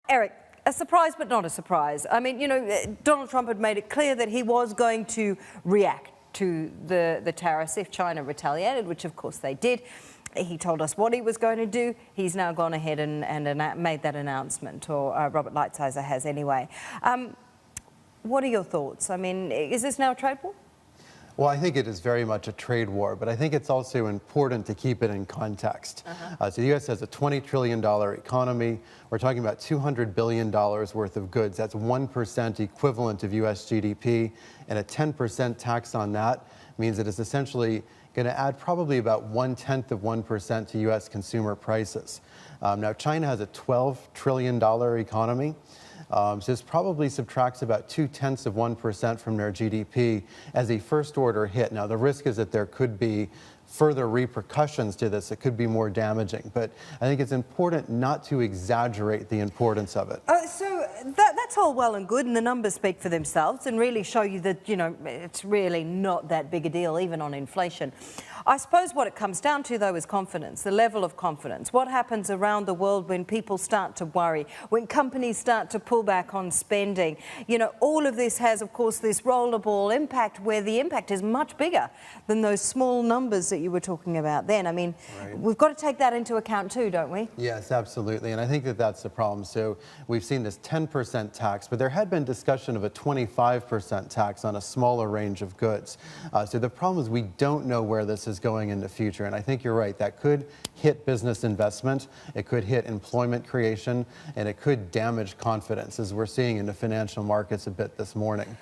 Eric, a surprise but not a surprise. I mean, you know, Donald Trump had made it clear that he was going to react to the tariffs if China retaliated, which of course they did. He told us what he was going to do. He's now gone ahead and made that announcement, or Robert Lighthizer has anyway. What are your thoughts? I mean, is this now a trade war? Well, I think it is very much a trade war, but I think it's also important to keep it in context. So the U.S. has a $20 trillion economy. We're talking about $200 billion worth of goods. That's 1% equivalent of U.S. GDP, and a 10% tax on that means that it's essentially going to add probably about 0.1% to U.S. consumer prices. Now, China has a $12 trillion economy. So this probably subtracts about 0.2% from their GDP as a first order hit. Now, the risk is that there could be further repercussions to this. It could be more damaging, but I think it's important not to exaggerate the importance of it. So that's all well and good, and the numbers speak for themselves and really show you that, you know, it's really not that big a deal, even on inflation. I suppose what it comes down to, though, is confidence, the level of confidence. What happens around the world when people start to worry, when companies start to pull back on spending? You know, all of this has, of course, this rollerball impact, where the impact is much bigger than those small numbers that you were talking about then. I mean, we've got to take that into account too, don't we? Yes, absolutely. And I think that that's the problem. So we've seen this 10% tax, but there had been discussion of a 25% tax on a smaller range of goods. So the problem is we don't know where this is going in the future. And I think you're right. That could hit business investment. It could hit employment creation, and it could damage confidence, as we're seeing in the financial markets a bit this morning.